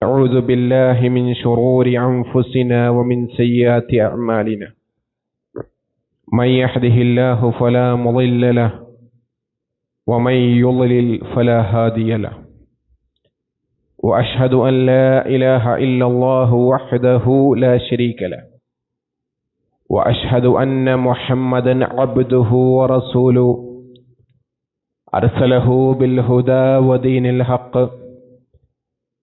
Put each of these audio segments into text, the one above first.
أعوذ بالله من شرور أنفسنا ومن سيئات أعمالنا من يهده الله فلا مضل له ومن يضلل فلا هادي له وأشهد أن لا إله إلا الله وحده لا شريك له وأشهد أن محمدا عبده ورسوله أرسله بالهدى ودين الحق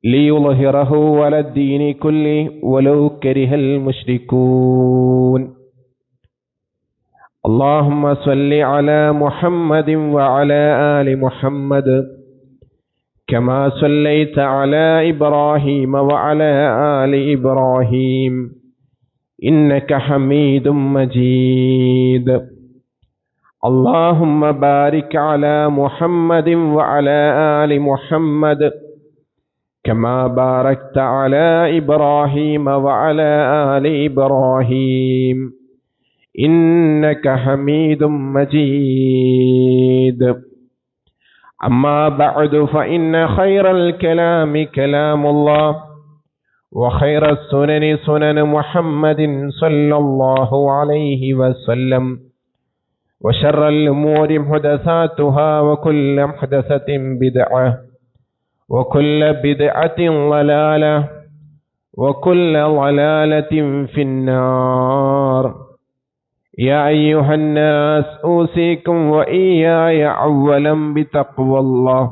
ليظهره على الدين كله ولو كره المشركون اللهم صل على محمد وعلى آل محمد كما صليت على إبراهيم وعلى آل إبراهيم إنك حميد مجيد اللهم بارك على محمد وعلى آل محمد كما باركت على إبراهيم وعلى آل إبراهيم إنك حميد مجيد أما بعد فإن خير الكلام كلام الله وخير السنن سنن محمد صلى الله عليه وسلم وشر الأمور محدثاتها وكل محدثة بدعة وكل بدعة ضلالة وكل ضلالة في النار يا أيها الناس أوصيكم وإياي أولا بتقوى الله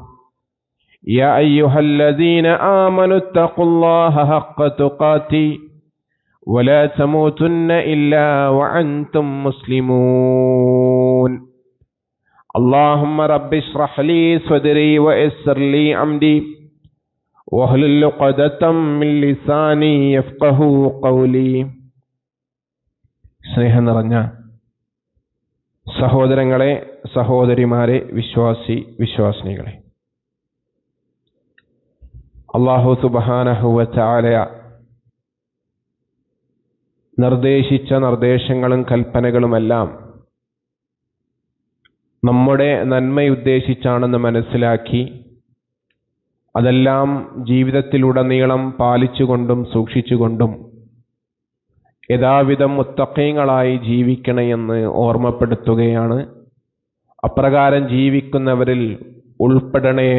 يا أيها الذين آمنوا اتقوا الله حق تقاته ولا تموتن إلا وأنتم مسلمون اللهم رب اشرح لي صدري ويسر لي أمري واحلل عقدة من لساني يفقهوا قولي. സ്നേഹം നിറഞ്ഞ സഹോദരങ്ങളെ, സഹോദരിമാരെ, വിശ്വാസിനികളെ, അല്ലാഹു സുബ്ഹാനഹു വ തആല നിർദ്ദേശിച്ച നിർദ്ദേശങ്ങളും കൽപ്പനകളുമെല്ലാം നമ്മുടെ നന്മയുദ്ദേശിച്ചാണെന്ന് മനസ്സിലാക്കി അതെല്ലാം ജീവിതത്തിലുടനീളം പാലിച്ചുകൊണ്ടും സൂക്ഷിച്ചുകൊണ്ടും യഥാവിധം മുത്തഖീങ്ങളായി ജീവിക്കണമെന്ന് ഓർമ്മപ്പെടുത്തുകയാണ്. അപ്രകാരം ജീവിക്കുന്നവരിൽ ഉൾപ്പെടണേ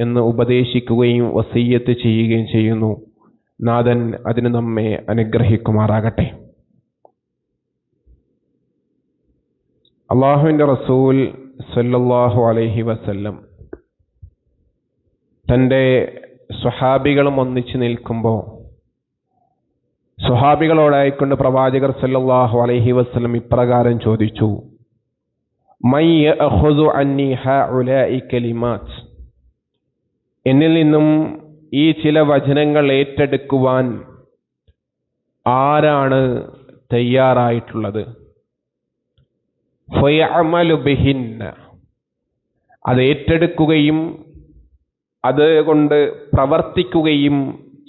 എന്ന് ഉപദേശിക്കുകയും വസിയ്യത്ത് ചെയ്യുകയും ചെയ്യുന്നു. നാഥൻ അതിന് നമ്മെ അനുഗ്രഹിക്കുമാറാകട്ടെ. അല്ലാഹുവിൻ്റെ റസൂൽ സല്ലല്ലാഹു അലൈഹി വസല്ലം തൻ്റെ സ്വഹാബികളും ഒന്നിച്ചു നിൽക്കുമ്പോൾ സ്വഹാബികളോടായിക്കൊണ്ട് പ്രവാചകർ സല്ലല്ലാഹു അലൈഹി വസല്ലം ഇപ്രകാരം ചോദിച്ചു: മൻ യഅഖുദു അന്നി ഹഉലാഇ കലിമാത്ത്, എന്നിൽ നിന്നും ഈ ചില വചനങ്ങൾ ഏറ്റെടുക്കുവാൻ ആരാണ് തയ്യാറായിട്ടുള്ളത്? ഫയഅമലു ബിഹിന്ന, അത് ഏറ്റെടുക്കുകയും അതുകൊണ്ട് പ്രവർത്തിക്കുകയും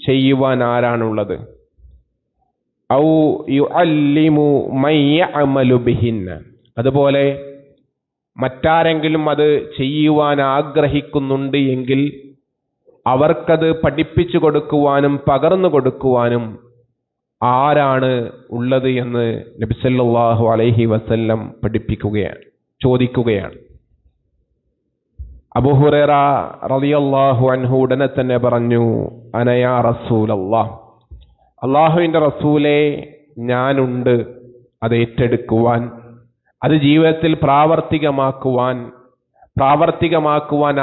ചെയ്യുവാൻ ആരാണുള്ളത്? ഔ യുഅല്ലിമു മൻ യഅമലു ബിഹിന്ന, അതുപോലെ മറ്റാരെങ്കിലും അത് ചെയ്യുവാൻ ആഗ്രഹിക്കുന്നുണ്ട് എങ്കിൽ അവർക്കത് പഠിപ്പിച്ചു കൊടുക്കുവാനും പകർന്നു കൊടുക്കുവാനും ആരാണ് ഉള്ളത് എന്ന് നബി സല്ലല്ലാഹു അലൈഹി വസല്ലം ചോദിക്കുകയാണ്. അബൂ ഹുറൈറ റളിയല്ലാഹു അൻഹു ഉടനെ തന്നെ പറഞ്ഞു: അന യാ റസൂലല്ലാഹ്, അല്ലാഹുവിൻ്റെ റസൂലേ, ഞാനുണ്ട് അത് ഏറ്റെടുക്കുവാൻ, അത് ജീവിതത്തിൽ പ്രാവർത്തികമാക്കുവാൻ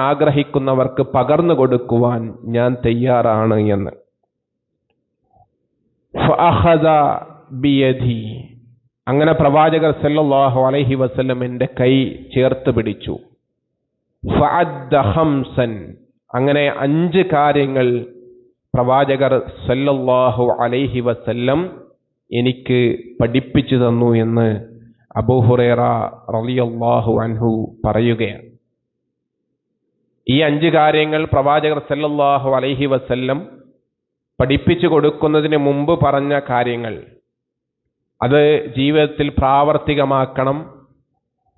ആഗ്രഹിക്കുന്നവർക്ക് പകർന്നു കൊടുക്കുവാൻ ഞാൻ തയ്യാറാണ് എന്ന്. ഫഅഖദ ബിയദി, അങ്ങനെ പ്രവാചകർ സല്ലല്ലാഹു അലൈഹി വസല്ലം എൻ്റെ കൈ ചേർത്ത് പിടിച്ചു. ഫഅദ്ദ ഖംസൻ, അങ്ങനെ 5 കാര്യങ്ങൾ പ്രവാചകർ സല്ലല്ലാഹു അലൈഹി വസല്ലം എനിക്ക് പഠിപ്പിച്ചു തന്നു എന്ന് അബൂ ഹുറൈറ റളിയല്ലാഹു അൻഹു പറയുകയാണ്. ഈ 5 കാര്യങ്ങൾ പ്രവാചകർ സല്ലല്ലാഹു അലൈഹി വസല്ലം പഠിപ്പിച്ചു കൊടുക്കുന്നതിന് മുമ്പ് പറഞ്ഞ കാര്യങ്ങൾ, അത് ജീവിതത്തിൽ പ്രാവർത്തികമാക്കണം.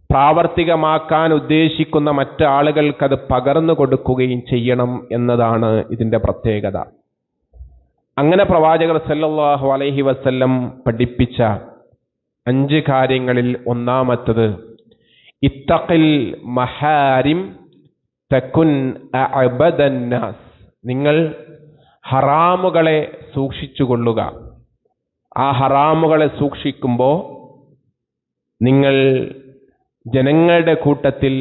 പ്രാവർത്തികമാക്കാൻ ഉദ്ദേശിക്കുന്ന മറ്റാളുകൾക്കത് പകർന്നു കൊടുക്കുകയും ചെയ്യണം എന്നതാണ് ഇതിൻ്റെ പ്രത്യേകത. അങ്ങനെ പ്രവാചകർ സല്ലല്ലാഹു അലൈഹി വസല്ലം പഠിപ്പിച്ച 5 കാര്യങ്ങളിൽ ഒന്നാമത്തത് ഇത്തഖിൽ മഹാരിം തകുൻ അഅബദന്നാസ്, നിങ്ങൾ ഹറാമുകളെ സൂക്ഷിച്ചുകൊള്ളുക. ആ ഹറാമുകളെ സൂക്ഷിക്കുമ്പോൾ നിങ്ങൾ ജനങ്ങളുടെ കൂട്ടത്തിൽ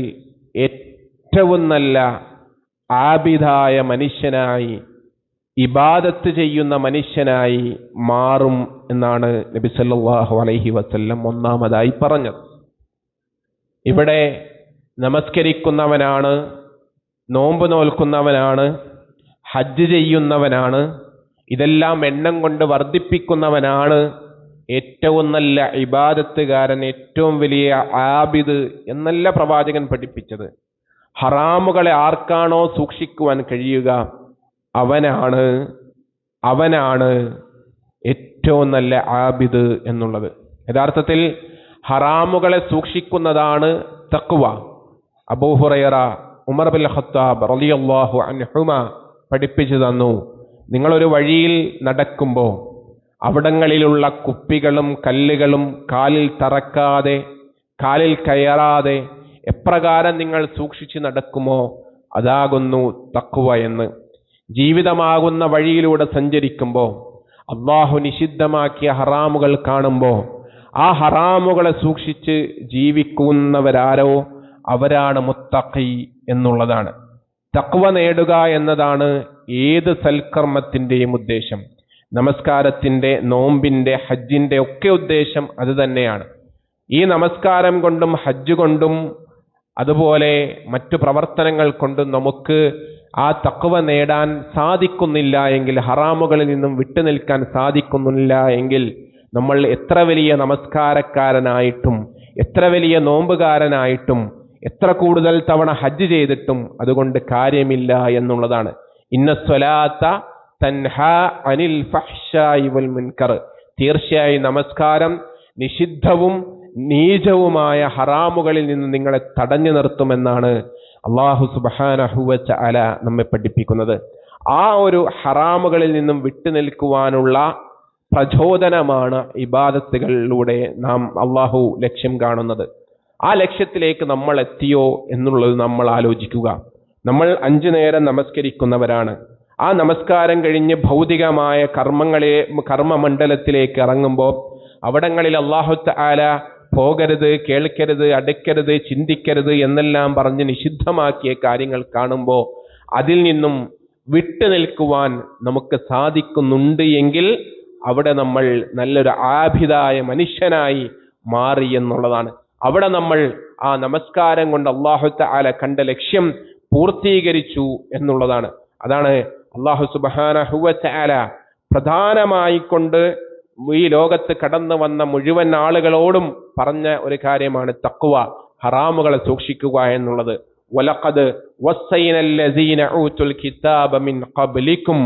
ഏറ്റവും നല്ല ആബിദായ മനുഷ്യനായി, ഇബാദത്ത് ചെയ്യുന്ന മനുഷ്യനായി മാറും എന്നാണ് നബി സല്ലല്ലാഹു അലൈഹി വസല്ലം ഒന്നാമതായി പറഞ്ഞത്. ഇവിടെ നമസ്കരിക്കുന്നവനാണ്, നോമ്പ് നോൽക്കുന്നവനാണ്, ഹജ്ജ് ചെയ്യുന്നവനാണ്, ഇതെല്ലാം എണ്ണം കൊണ്ട് വർദ്ധിപ്പിക്കുന്നവനാണ് ഏറ്റവും നല്ല ഇബാദത്തുകാരൻ, ഏറ്റവും വലിയ ആബിദ് എന്നല്ല പ്രവാചകൻ പഠിപ്പിച്ചത്. ഹറാമുകളെ ആർക്കാണോ സൂക്ഷിക്കുവാൻ കഴിയുക അവനാണ് ഏറ്റവും നല്ല ആബിദ് എന്നുള്ളത്. യഥാർത്ഥത്തിൽ ഹറാമുകളെ സൂക്ഷിക്കുന്നതാണ് തഖ്വ. അബൂ ഹുറൈറ, ഉമർ ബിൻ ഖത്താബ് റളിയല്ലാഹു അൻഹുമ പഠിപ്പിച്ചു തന്നു, നിങ്ങളൊരു വഴിയിൽ നടക്കുമ്പോൾ അവിടങ്ങളിലുള്ള കുപ്പികളും കല്ലുകളും കാലിൽ തറക്കാതെ, കാലിൽ കയറാതെ എപ്രകാരം നിങ്ങൾ സൂക്ഷിച്ചു നടക്കുമോ അതാകുന്നു തഖ്വ എന്ന്. ജീവിതമാകുന്ന വഴിയിലൂടെ സഞ്ചരിക്കുമ്പോൾ അല്ലാഹു നിഷിദ്ധമാക്കിയ ഹറാമുകൾ കാണുമ്പോൾ ആ ഹറാമുകളെ സൂക്ഷിച്ച് ജീവിക്കുന്നവരാരോ അവരാണ് മുത്തഖി എന്നുള്ളതാണ്. തഖ്വ നേടുക എന്നതാണ് ഏത് സൽക്കർമ്മത്തിൻ്റെയും ഉദ്ദേശം. നമസ്കാരത്തിൻ്റെ, നോമ്പിൻ്റെ, ഹജ്ജിൻ്റെ ഒക്കെ ഉദ്ദേശം അത് തന്നെയാണ്. ഈ നമസ്കാരം കൊണ്ടും ഹജ്ജ് കൊണ്ടും അതുപോലെ മറ്റു പ്രവർത്തനങ്ങൾ കൊണ്ടും നമുക്ക് ആ തഖ്വ നേടാൻ സാധിക്കുന്നില്ല എങ്കിൽ, ഹറാമുകളിൽ നിന്നും വിട്ടുനിൽക്കാൻ സാധിക്കുന്നില്ല എങ്കിൽ, നമ്മൾ എത്ര വലിയ നമസ്കാരക്കാരനായിട്ടും എത്ര വലിയ നോമ്പുകാരനായിട്ടും എത്ര കൂടുതൽ തവണ ഹജ്ജ് ചെയ്തിട്ടും അതുകൊണ്ട് കാര്യമില്ല എന്നുള്ളതാണ്. ഇന്ന സ്വലാത്ത തൻഹാ അനിൽ ഫഹ്ശായി വൽ മുൻകർ, തീർച്ചയായും നമസ്കാരം നിഷിദ്ധവും നീചവുമായ ഹറാമുകളിൽ നിന്ന് നിങ്ങളെ തടഞ്ഞു നിർത്തുമെന്നാണ് അല്ലാഹു സുബ്ഹാനഹു വ തആല നമ്മെ പഠിപ്പിക്കുന്നത്. ആ ഒരു ഹറാമുകളിൽ നിന്നും വിട്ടുനിൽക്കുവാനുള്ള പ്രചോദനമാണ് ഇബാദത്തുകളിലൂടെ നാം അല്ലാഹു ലക്ഷ്യം കാണുന്നത്. ആ ലക്ഷ്യത്തിലേക്ക് നമ്മൾ എത്തിയോ എന്നുള്ളത് നമ്മൾ ആലോചിക്കുക. നമ്മൾ 5 നേരം നമസ്കരിക്കുന്നവരാണ്. ആ നമസ്കാരം കഴിഞ്ഞ് ഭൗതികമായ കർമ്മമണ്ഡലത്തിലേക്ക് ഇറങ്ങുമ്പോൾ അവിടങ്ങളിൽ അല്ലാഹു തആല പോകരുത്, കേൾക്കരുത്, അടുക്കരുത്, ചിന്തിക്കരുത് എന്നെല്ലാം പറഞ്ഞ് നിഷിദ്ധമാക്കിയ കാര്യങ്ങൾ കാണുമ്പോൾ അതിൽ നിന്നും വിട്ടു നിൽക്കുവാൻ നമുക്ക് സാധിക്കുന്നുണ്ട് എങ്കിൽ അവിടെ നമ്മൾ നല്ലൊരു ആബിദായ മനുഷ്യനായി മാറി എന്നുള്ളതാണ്. അവിടെ നമ്മൾ ആ നമസ്കാരം കൊണ്ട് അല്ലാഹു തആല കണ്ട ലക്ഷ്യം പൂർത്തീകരിച്ചു എന്നുള്ളതാണ്. അതാണ് അല്ലാഹു സുബ്ഹാനഹു വ തആല പ്രധാനമായി കൊണ്ട് ഈ ലോകത്ത് കടന്നു വന്ന മുഴുവൻ ആളുകളോടും പറഞ്ഞ ഒരു കാര്യമാണ് തഖ്വ, ഹറാമുകളെ സൂക്ഷിക്കുക എന്നുള്ളത്. വലഖദ് വസ്സൈനല്ലസീന ഊതുൽ കിതാബ മിൻ ഖബ്ലിക്കും,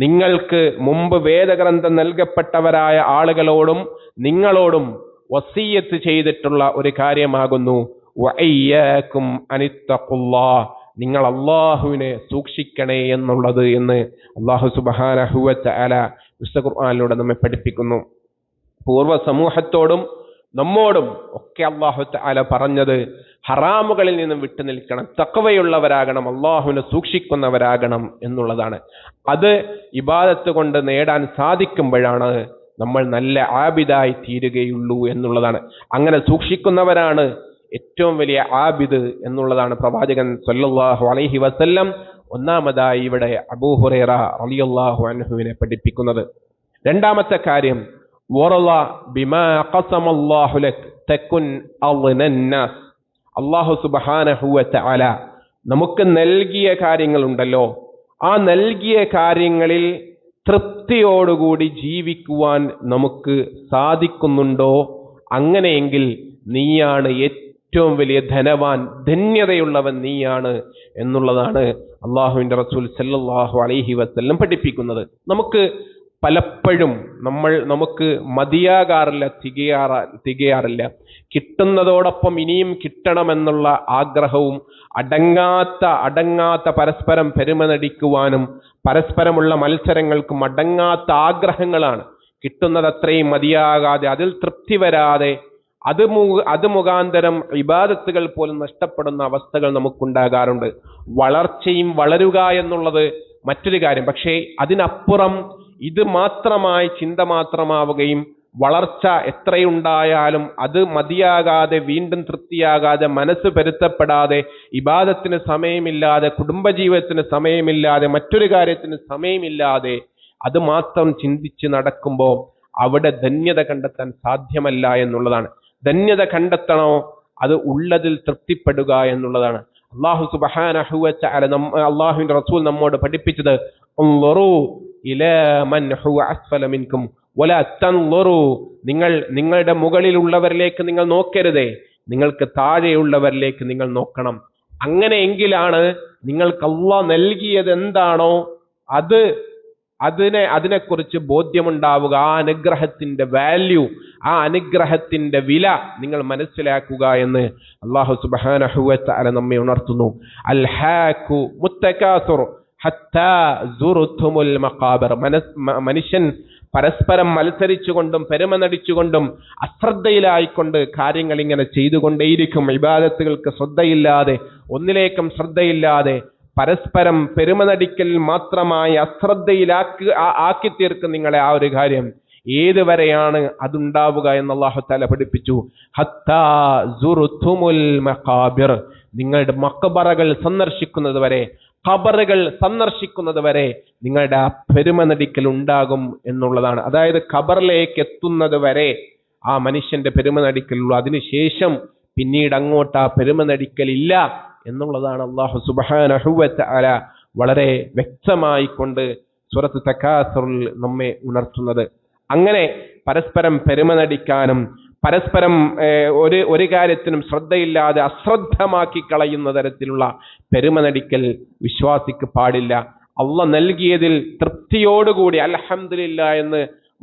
നിങ്ങൾക്ക് മുമ്പ് വേദഗ്രന്ഥം നൽകപ്പെട്ടവരായ ആളുകളോടും നിങ്ങളോടും വസിയ്യത്ത് ചെയ്തിട്ടുള്ള ഒരു കാര്യമാകുന്നു വഇയ്യാകും അനിത്തഖുല്ലാഹ്, നിങ്ങൾ അല്ലാഹുവിനെ സൂക്ഷിക്കണേ എന്നുള്ളത് എന്ന് അല്ലാഹു സുബ്ഹാനഹു വ തആല വിശുദ്ധ ഖുർആനിലൂടെ നമ്മെ പഠിപ്പിക്കുന്നു. പൂർവ്വ സമൂഹത്തോടും നമ്മോടും ഒക്കെ അല്ലാഹു തആല പറഞ്ഞത് ഹറാമുകളിൽ നിന്നും വിട്ടുനിൽക്കണം, തഖ്വയുള്ളവരാകണം, അല്ലാഹുവിനെ സൂക്ഷിക്കുന്നവരാകണം എന്നുള്ളതാണ്. അത് ഇബാദത്ത് കൊണ്ട് നേടാൻ സാധിക്കുമ്പോഴാണ് നമ്മൾ നല്ല ആബിദായി തീരുകയുള്ളൂ എന്നുള്ളതാണ്. അങ്ങനെ സൂക്ഷിക്കുന്നവരാണ് ഏറ്റവും വലിയ ആബിദ് എന്നുള്ളതാണ് പ്രവാചകൻ സല്ലല്ലാഹു അലൈഹി വസല്ലം ഒന്നാമതായി ഇവിടെ അബൂ ഹുറൈറ റളിയല്ലാഹു അൻഹുവിനെ പഠിപ്പിക്കുന്നത്. രണ്ടാമത്തെ കാര്യം വറള ബിമാ ഖസമല്ലാഹു ലക് തകുൻ അഗ്നന്നാസ്, അല്ലാഹു സുബ്ഹാനഹു വ തആല നമുക്ക് നൽകിയ കാര്യങ്ങളുണ്ടല്ലോ, ആ നൽകിയ കാര്യങ്ങളിൽ തൃപ്തിയോടുകൂടി ജീവിക്കുവാൻ നമുക്ക് സാധിക്കുന്നുണ്ടോ, അങ്ങനെയെങ്കിൽ നീയാണ് ഏറ്റവും വലിയ ധനവാൻ, ധന്യതയുള്ളവൻ നീയാണ് എന്നുള്ളതാണ് അള്ളാഹുവിൻ്റെ റസൂൽ സല്ലല്ലാഹു അലൈഹി വസല്ലം പഠിപ്പിക്കുന്നത്. നമുക്ക് പലപ്പോഴും നമുക്ക് മതിയാകാറില്ല, തികയാറില്ല. കിട്ടുന്നതോടൊപ്പം ഇനിയും കിട്ടണമെന്നുള്ള ആഗ്രഹവും അടങ്ങാത്ത പരസ്പരം പെരുമ നടിക്കുവാനും പരസ്പരമുള്ള മത്സരങ്ങൾക്കും അടങ്ങാത്ത ആഗ്രഹങ്ങളാണ്. കിട്ടുന്നത് അത്രയും മതിയാകാതെ അതിൽ തൃപ്തി വരാതെ അത് മുഖാന്തരം ഇബാദത്തുകൾ പോലും നഷ്ടപ്പെടുന്ന അവസ്ഥകൾ നമുക്കുണ്ടാകാറുണ്ട്. വളരുക എന്നുള്ളത് മറ്റൊരു കാര്യം. പക്ഷേ അതിനപ്പുറം ഇത് മാത്രമായി ചിന്ത മാത്രമാവുകയും വളർച്ച എത്രയുണ്ടായാലും അത് മതിയാകാതെ വീണ്ടും തൃപ്തിയാകാതെ മനസ്സ് പെരുത്തപ്പെടാതെ ഇബാദത്തിന് സമയമില്ലാതെ കുടുംബജീവിതത്തിന് സമയമില്ലാതെ മറ്റൊരു കാര്യത്തിന് സമയമില്ലാതെ അത് മാത്രം ചിന്തിച്ച് നടക്കുമ്പോൾ അവിടെ ധന്യത കണ്ടെത്താൻ സാധ്യമല്ല എന്നുള്ളതാണ്. ധന്യത കണ്ടെത്തണോ അത് ഉള്ളതിൽ തൃപ്തിപ്പെടുക എന്നുള്ളതാണ്. അല്ലാഹു സുബ്ഹാനഹു വ തആല അല്ലാഹുവിന്റെ റസൂൽ നമ്മോട് പഠിപ്പിച്ചത് ഉൻളുറു ഇലാ മൻ ഹുവ അസ്ഫല മിൻകും വലാ തൻളുറു, നിങ്ങളുടെ മുകളിലുള്ളവരിലേക്ക് നിങ്ങൾ നോക്കരുതേ, നിങ്ങൾക്ക് താഴെയുള്ളവരിലേക്ക് നിങ്ങൾ നോക്കണം. അങ്ങനെയെങ്കിലാണ് നിങ്ങൾക്ക് അല്ലാഹ് നൽകിയത് എന്താണോ അതിനെക്കുറിച്ച് ബോധ്യമുണ്ടാവുക. ആ അനുഗ്രഹത്തിന്റെ വാല്യൂ, ആ അനുഗ്രഹത്തിന്റെ വില നിങ്ങൾ മനസ്സിലാക്കുക എന്ന് അല്ലാഹു സുബ്ഹാനഹു വ തആല നമ്മെ ഉണർത്തുന്നു. അൽഹാഖു മുത്തകാസുർ ഹത്താ സുർതുമുൽ മഖാബിർ. മനുഷ്യൻ പരസ്പരം മത്സരിച്ചുകൊണ്ടും പെരുമ നടിച്ചുകൊണ്ടും അശ്രദ്ധയിലായിക്കൊണ്ട് കാര്യങ്ങൾ ഇങ്ങനെ ചെയ്തുകൊണ്ടേയിരിക്കും. ഇബാദത്തുകൾക്ക് ശ്രദ്ധയില്ലാതെ, ഒന്നിലേക്കും ശ്രദ്ധയില്ലാതെ പരസ്പരം പെരുമ നടിക്കൽ മാത്രമായി ആക്കി തീർക്കും നിങ്ങളെ ആ ഒരു കാര്യം. ഏതുവരെയാണ് അതുണ്ടാവുക എന്ന് അല്ലാഹു തആല പഠിപ്പിച്ചു. ഹത്താ സുർതുമുൽ മഖാബിർ, നിങ്ങളുടെ മഖബറകൾ സന്ദർശിക്കുന്നത് വരെ, ഖബറുകൾ സന്ദർശിക്കുന്നത് വരെ നിങ്ങളുടെ ആ പെരുമ നടിക്കൽ ഉണ്ടാകും എന്നുള്ളതാണ്. അതായത് ഖബറിലേക്ക് എത്തുന്നത് വരെ ആ മനുഷ്യന്റെ പെരുമ നടിക്കലുള്ളൂ. അതിനുശേഷം പിന്നീട് അങ്ങോട്ട് ആ പെരുമ നടിക്കലില്ല എന്നുള്ളതാണ് അല്ലാഹു സുബ്ഹാനഹു വ തആല വളരെ വ്യക്തമായി കൊണ്ട് സൂറത്ത് തകാസുറിൽ നമ്മെ ഉണർത്തുന്നത്. അങ്ങനെ പരസ്പരം പെരുമ നടിക്കാനും പരസ്പരം ഒരു കാര്യത്തിനും ശ്രദ്ധയില്ലാതെ അശ്രദ്ധമാക്കി കളയുന്ന തരത്തിലുള്ള പെരുമ നടിക്കൽ വിശ്വാസിക്ക് പാടില്ല. അല്ലാഹ് നൽകിയതിൽ തൃപ്തിയോടുകൂടി അൽഹംദുലില്ലാഹ് എന്ന്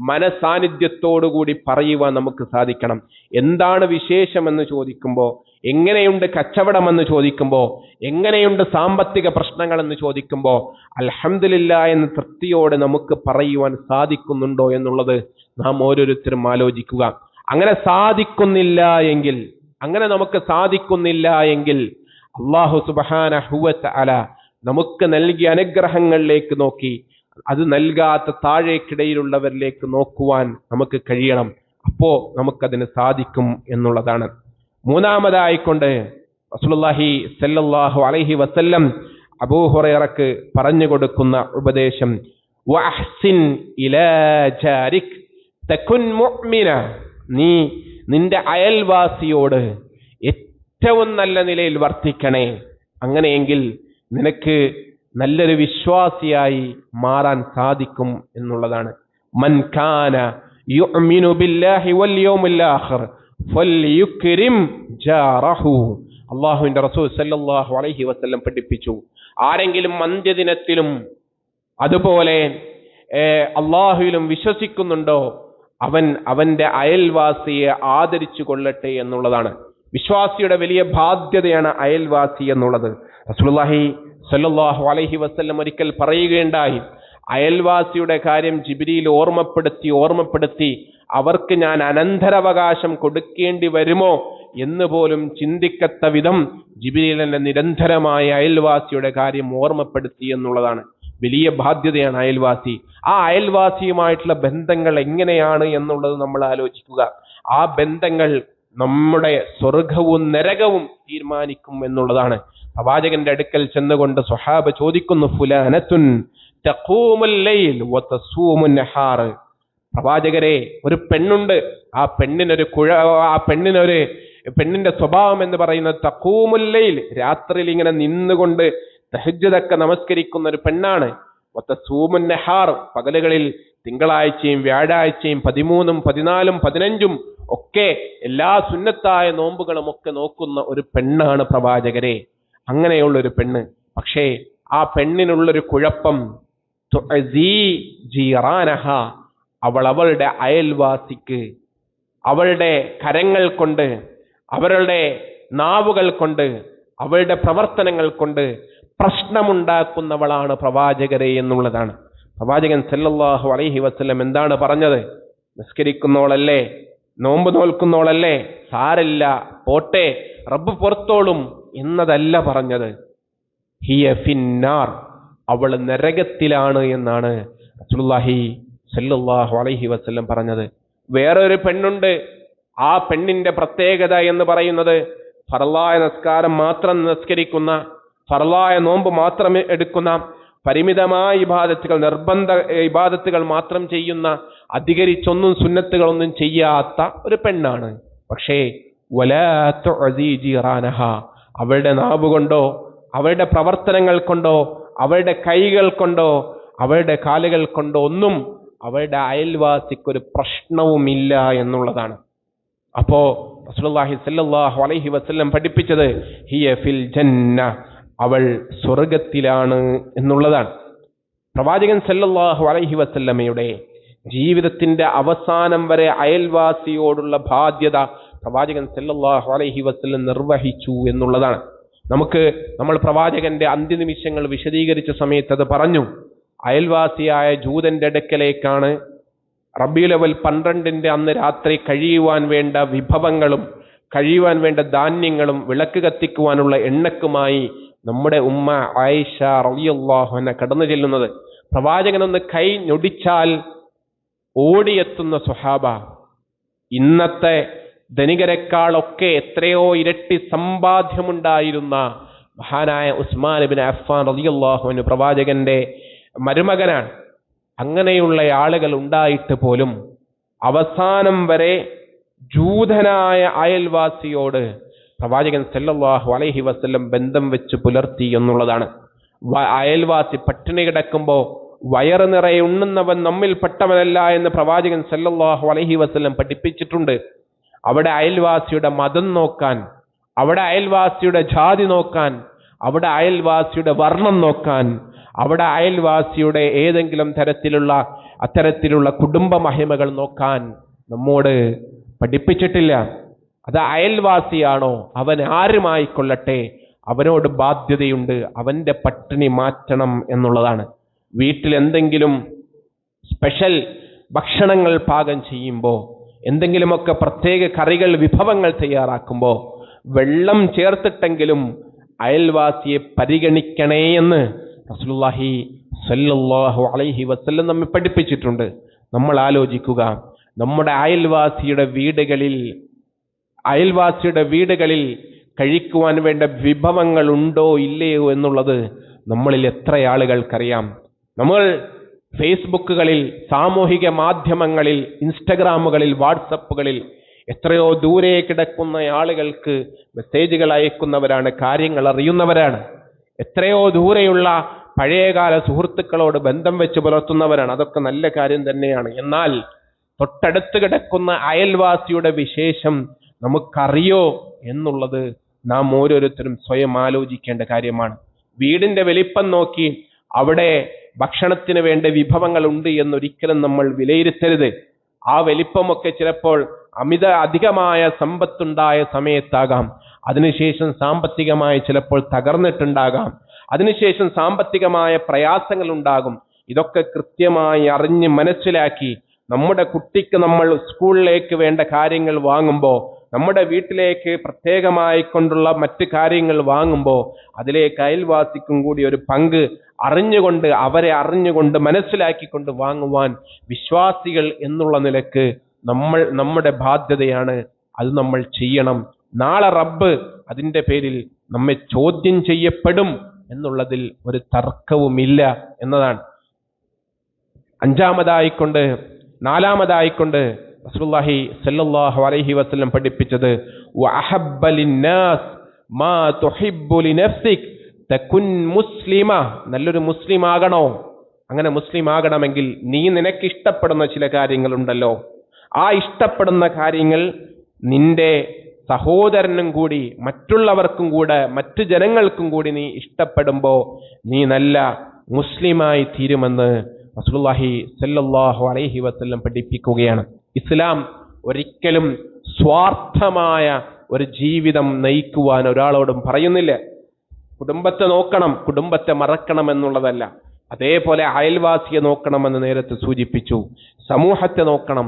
മനസാന്നിധ്യത്തോടുകൂടി പറയുവാൻ നമുക്ക് സാധിക്കണം. എന്താണ് വിശേഷമെന്ന് ചോദിക്കുമ്പോൾ, എങ്ങനെയുണ്ട് കച്ചവടമെന്ന് ചോദിക്കുമ്പോൾ, എങ്ങനെയുണ്ട് സാമ്പത്തിക പ്രശ്നങ്ങളെന്ന് ചോദിക്കുമ്പോൾ അൽഹംദുലില്ലാഹ് എന്ന് തൃപ്തിയോടെ നമുക്ക് പറയുവാൻ സാധിക്കുന്നുണ്ടോ എന്നുള്ളത് നാം ഓരോരുത്തരും ആലോചിക്കുക. അങ്ങനെ നമുക്ക് സാധിക്കുന്നില്ല എങ്കിൽ അല്ലാഹു സുബ്ഹാനഹു വ തആല നമുക്ക് നൽകിയ അനുഗ്രഹങ്ങളിലേക്ക് നോക്കി അത് നൽകാത്ത താഴേക്കിടയിലുള്ളവരിലേക്ക് നോക്കുവാൻ നമുക്ക് കഴിയണം. അപ്പോ നമുക്കതിന് സാധിക്കും എന്നുള്ളതാണ്. മൂന്നാമതായിക്കൊണ്ട് റസൂലുള്ളാഹി സ്വല്ലല്ലാഹു അലൈഹി വസല്ലം അബൂ ഹുറൈറക്ക് പറഞ്ഞു കൊടുക്കുന്ന ഉപദേശം, വഅഹ്സിൻ ഇലാ ജാരിക് തകുൻ മുഅ്മിന, നീ നിന്റെ അയൽവാസിയോട് ഏറ്റവും നല്ല നിലയിൽ വർത്തിക്കണേ. അങ്ങനെയെങ്കിൽ നിനക്ക് നല്ലൊരു വിശ്വാസിയായി മാറാൻ സാധിക്കും എന്നുള്ളതാണ്. മൻ കാന യുഅ്മിനു ബില്ലാഹി വൽ യൗമിൽ ആഖിർ ഫൽയുക്രിം ജാറഹു. അല്ലാഹുവിന്റെ റസൂൽ സല്ലല്ലാഹു അലൈഹി വസല്ലം പഠിപ്പിച്ചു, ആരെങ്കിലും അന്ത്യദിനത്തിലും അതുപോലെ അല്ലാഹുവിലും വിശ്വസിക്കുന്നുണ്ടോ അവന്റെ അയൽവാസിയെ ആദരിച്ചു കൊള്ളട്ടെ എന്നുള്ളതാണ്. വിശ്വാസിയുടെ വലിയ ബാധ്യതയാണ് അയൽവാസി എന്നുള്ളത്. റസൂലുള്ളാഹി സ്വല്ലല്ലാഹു അലൈഹി വസല്ലം ഒരിക്കൽ പറയുകയുണ്ടായി, അയൽവാസിയുടെ കാര്യം ജിബ്രീൽ ഓർമ്മപ്പെടുത്തി അവർക്ക് ഞാൻ അനന്തരാവകാശം കൊടുക്കേണ്ടി വരുമോ എന്ന് പോലും ചിന്തിക്കത്ത വിധം ജിബ്രീൽ എന്നെ നിരന്തരമായ അയൽവാസിയുടെ കാര്യം ഓർമ്മപ്പെടുത്തി എന്നുള്ളതാണ്. വലിയ ബാധ്യതയാണ് അയൽവാസി. ആ അയൽവാസിയുമായിട്ടുള്ള ബന്ധങ്ങൾ എങ്ങനെയാണ് എന്നുള്ളത് നമ്മൾ ആലോചിക്കുക. ആ ബന്ധങ്ങൾ നമ്മുടെ സ്വർഗവും നരകവും തീരുമാനിക്കും എന്നുള്ളതാണ്. പ്രവാചകന്റെ അടുക്കൽ ചെന്നുകൊണ്ട് സ്വഹാബ ചോദിക്കുന്നു, ഫുലാനത്തുൻ തഖൂമുൽ ലൈൽ വതസൂമുൻ നഹാർ. പ്രവാചകരെ, ഒരു പെണ്ണുണ്ട്, ആ പെണ്ണിന്റെ സ്വഭാവം എന്ന് പറയുന്നത് തഖൂമുൽ ലൈൽ, രാത്രിയിൽ ഇങ്ങനെ നിന്നുകൊണ്ട് തഹജ്ജുദൊക്കെ നമസ്കരിക്കുന്ന ഒരു പെണ്ണാണ്. വതസൂമുൻ നഹാർ, പകലുകളിൽ തിങ്കളാഴ്ചയും വ്യാഴാഴ്ചയും 13, 14, 15 ഒക്കെ എല്ലാ സുന്നത്തായ നോമ്പുകളും ഒക്കെ നോക്കുന്ന ഒരു പെണ്ണാണ് പ്രവാചകരെ. അങ്ങനെയുള്ള ഒരു പെണ്ണ്. പക്ഷേ ആ പെണ്ണിനുള്ളൊരു കുഴപ്പം, തുഅസീ ജീറാനഹ, അവൾ അവളുടെ അയൽവാസിക്ക് അവളുടെ കരങ്ങൾ കൊണ്ട്, അവരുടെ നാവുകൾ കൊണ്ട്, അവളുടെ പ്രവർത്തനങ്ങൾ കൊണ്ട് പ്രശ്നമുണ്ടാക്കുന്നവളാണ് പ്രവാചകരെ എന്നുള്ളതാണ്. പ്രവാചകൻ സല്ലല്ലാഹു അലൈഹി വസല്ലം എന്താണ് പറഞ്ഞത്? നിസ്കരിക്കുന്നോളല്ലേ, നോമ്പ് നോൽക്കുന്നോളല്ലേ, സാരല്ല, പോട്ടെ, റബ്ബ് പുറത്തോളും എന്നതല്ല പറഞ്ഞത്. ഹിയ ഫിന്നാർ, അവൾ നരകത്തിലാണ് എന്നാണ് റസൂലുള്ളാഹി സല്ലല്ലാഹു അലൈഹി വസല്ലം പറഞ്ഞത്. വേറൊരു പെണ്ണുണ്ട്, ആ പെണ്ണിന്റെ പ്രത്യേകത എന്ന് പറയുന്നത് ഫർളായ നിസ്കാരം മാത്രം നിസ്കരിക്കുന്ന, ഫർളായ നോമ്പ് മാത്രം എടുക്കുന്ന, പരിമിതമായ ഇബാദത്തുകൾ, നിർബന്ധ ഇബാദത്തുകൾ മാത്രം ചെയ്യുന്ന, അധികരിച്ചൊന്നും സുന്നത്തുകളൊന്നും ചെയ്യാത്ത ഒരു പെണ്ണാണ്. പക്ഷേ വലാ തുഅസീ ജീറാനഹ, അവളുടെ നാവ് കൊണ്ടോ, അവളുടെ പ്രവർത്തനങ്ങൾ കൊണ്ടോ, അവളുടെ കൈകൾ കൊണ്ടോ, അവളുടെ കാലുകൾ കൊണ്ടോ ഒന്നും അവളുടെ അയൽവാസിക്കൊരു പ്രശ്നവുമില്ല എന്നുള്ളതാണ്. അപ്പോ റസൂലുള്ളാഹി സ്വല്ലല്ലാഹു അലൈഹി വസല്ലം പഠിപ്പിച്ചത് ഹിയ ഫിൽ ജന്ന, അവൾ സ്വർഗത്തിലാണ് എന്നുള്ളതാണ്. പ്രവാചകൻ സല്ലല്ലാഹു അലൈഹി വസല്ലമയുടെ ജീവിതത്തിന്റെ അവസാനം വരെ അയൽവാസിയോടുള്ള ബാധ്യത പ്രവാചകൻ സല്ലല്ലാഹു അലൈഹി വസല്ലം നിർവഹിച്ചു എന്നുള്ളതാണ്. നമ്മൾ പ്രവാചകന്റെ അന്ത്യനിമിഷങ്ങൾ വിശദീകരിച്ച സമയത്ത് അത് പറഞ്ഞു. അയൽവാസിയായ ജൂതന്റെ അടുക്കലേക്കാണ് റബീഉൽ അവ്വൽ 12 അന്ന് രാത്രി കഴിയുവാൻ വേണ്ട വിഭവങ്ങളും കഴിയുവാൻ വേണ്ട ധാന്യങ്ങളും വിളക്ക് കത്തിക്കുവാനുള്ള എണ്ണക്കുമായി നമ്മുടെ ഉമ്മ ആയിഷ റളിയല്ലാഹു അൻഹ കടന്നു ചെല്ലുന്നത്. പ്രവാചകനൊന്ന് കൈ ഞൊടിച്ചാൽ ഓടിയെത്തുന്ന സ്വഹാബ, ഇന്നത്തെ ധനികരെക്കാളൊക്കെ എത്രയോ ഇരട്ടി സമ്പാദ്യമുണ്ടായിരുന്ന മഹാനായ ഉസ്മാൻ ഇബ്നു അഫ്ഫാൻ റളിയല്ലാഹു അൻഹു പ്രവാചകന്റെ മരുമകനാണ്. അങ്ങനെയുള്ള ആളുകൾ ഉണ്ടായിട്ട് പോലും അവസാനം വരെ ജൂതനായ അയൽവാസിയോട് പ്രവാചകൻ സല്ലല്ലാഹു അലൈഹി വസല്ലം ബന്ധം വെച്ച് പുലർത്തി എന്നുള്ളതാണ്. അയൽവാസി പട്ടിണി കിടക്കുമ്പോൾ വയറ് നിറയെ ഉണ്ണുന്നവൻ നമ്മിൽ പെട്ടവനല്ല എന്ന് പ്രവാചകൻ സല്ലല്ലാഹു അലൈഹി വസല്ലം പഠിപ്പിച്ചിട്ടുണ്ട്. അവിടെ അയൽവാസിയുടെ മതം നോക്കാൻ, അവിടെ അയൽവാസിയുടെ ജാതി നോക്കാൻ, അവിടെ അയൽവാസിയുടെ വർണ്ണം നോക്കാൻ, അവിടെ അയൽവാസിയുടെ ഏതെങ്കിലും അത്തരത്തിലുള്ള കുടുംബ മഹിമകൾ നോക്കാൻ നമ്മോട് പഠിപ്പിച്ചിട്ടില്ല. അത് അയൽവാസിയാണോ, അവൻ ആരുമായിക്കൊള്ളട്ടെ, അവനോട് ബാധ്യതയുണ്ട്, അവന്റെ പട്ടിണി മാറ്റണം എന്നുള്ളതാണ്. വീട്ടിൽ എന്തെങ്കിലും സ്പെഷ്യൽ ഭക്ഷണങ്ങൾ പാകം ചെയ്യുമ്പോൾ, എന്തെങ്കിലുമൊക്കെ പ്രത്യേക കറികൾ, വിഭവങ്ങൾ തയ്യാറാക്കുമ്പോൾ വെള്ളം ചേർത്തിട്ടെങ്കിലും അയൽവാസിയെ പരിഗണിക്കണേ എന്ന് റസൂലുള്ളാഹി സ്വല്ലല്ലാഹു അലൈഹി വസല്ലം നമ്മെ പഠിപ്പിച്ചിട്ടുണ്ട്. നമ്മൾ ആലോചിക്കുക, നമ്മുടെ അയൽവാസിയുടെ വീടുകളിൽ കഴിക്കുവാൻ വേണ്ട വിഭവങ്ങൾ ഉണ്ടോ ഇല്ലയോ എന്നുള്ളത് നമ്മളിൽ എത്ര ആളുകൾക്കറിയാം. നമ്മൾ ഫേസ്ബുക്കുകളിൽ, സാമൂഹിക മാധ്യമങ്ങളിൽ, ഇൻസ്റ്റഗ്രാമുകളിൽ, വാട്സപ്പുകളിൽ എത്രയോ ദൂരെ കിടക്കുന്ന ആളുകൾക്ക് മെസ്സേജുകൾ അയക്കുന്നവരാണ്, കാര്യങ്ങൾ അറിയുന്നവരാണ്. എത്രയോ ദൂരെയുള്ള പഴയകാല സുഹൃത്തുക്കളോട് ബന്ധം വെച്ച് പുലർത്തുന്നവരാണ്. അതൊക്കെ നല്ല കാര്യം തന്നെയാണ്. എന്നാൽ തൊട്ടടുത്ത് കിടക്കുന്ന അയൽവാസിയുടെ വിശേഷം നമുക്കറിയോ എന്നുള്ളത് നാം ഓരോരുത്തരും സ്വയം ആലോചിക്കേണ്ട കാര്യമാണ്. വീടിന്റെ വലിപ്പം നോക്കി അവിടെ ഭക്ഷണത്തിന് വേണ്ട വിഭവങ്ങൾ ഉണ്ട് എന്നൊരിക്കലും നമ്മൾ വിലയിരുത്തരുത്. ആ വലിപ്പമൊക്കെ ചിലപ്പോൾ അധികമായ സമ്പത്തുണ്ടായ സമയത്താകാം. അതിനുശേഷം സാമ്പത്തികമായി ചിലപ്പോൾ തകർന്നിട്ടുണ്ടാകാം. അതിനുശേഷം സാമ്പത്തികമായ പ്രയാസങ്ങൾ ഉണ്ടാകും. ഇതൊക്കെ കൃത്യമായി അറിഞ്ഞ് മനസ്സിലാക്കി നമ്മുടെ കുട്ടിക്ക് നമ്മൾ സ്കൂളിലേക്ക് വേണ്ട കാര്യങ്ങൾ വാങ്ങുമ്പോൾ, നമ്മുടെ വീട്ടിലേക്ക് പ്രത്യേകമായി കൊണ്ടുള്ള മറ്റു കാര്യങ്ങൾ വാങ്ങുമ്പോൾ അതിലേക്ക് അയൽവാസിക്കും കൂടി ഒരു പങ്ക് അറിഞ്ഞുകൊണ്ട്, അവരെ അറിഞ്ഞുകൊണ്ട് മനസ്സിലാക്കിക്കൊണ്ട് വാങ്ങുവാൻ വിശ്വാസികൾ എന്നുള്ള നിലക്ക് നമ്മുടെ ബാധ്യതയാണ്. അത് നമ്മൾ ചെയ്യണം. നാളെ റബ്ബ് അതിന്റെ പേരിൽ നമ്മെ ചോദ്യം ചെയ്യപ്പെടും എന്നുള്ളതിൽ ഒരു തർക്കവുമില്ല എന്നതാണ്. നാലാമതായിക്കൊണ്ട് റസൂലുള്ളാഹി സ്വല്ലല്ലാഹു അലൈഹി വസല്ലം പഠിപ്പിച്ചത് വഅഹബ്ബ ലിന്നാസ് മാ തുഹിബ്ബു ലിനഫ്സിക് തകുൻ മുസ്ലിമ. നല്ലൊരു മുസ്ലിം ആകണോ? അങ്ങനെ മുസ്ലിം ആകണമെങ്കിൽ നീ നിനക്ക് ഇഷ്ടപ്പെടുന്ന ചില കാര്യങ്ങളുണ്ടല്ലോ, ആ ഇഷ്ടപ്പെടുന്ന കാര്യങ്ങൾ നിന്റെ സഹോദരനും കൂടി, മറ്റുള്ളവർക്കും കൂടെ, മറ്റു ജനങ്ങൾക്കും കൂടി നീ ഇഷ്ടപ്പെടുമ്പോൾ നീ നല്ല മുസ്ലിമായി തീരുമെന്ന് റസൂലുള്ളാഹി സ്വല്ലല്ലാഹു അലൈഹി വസല്ലം പഠിപ്പിക്കുകയാണ്. ഇസ്ലാം ഒരിക്കലും സ്വാർത്ഥമായ ഒരു ജീവിതം നയിക്കുവാൻ ഒരാളോടും പറയുന്നില്ല. കുടുംബത്തെ നോക്കണം, കുടുംബത്തെ മറക്കണം എന്നുള്ളതല്ല. അതേപോലെ അയൽവാസിയെ നോക്കണമെന്ന് നേരത്തെ സൂചിപ്പിച്ചു. സമൂഹത്തെ നോക്കണം,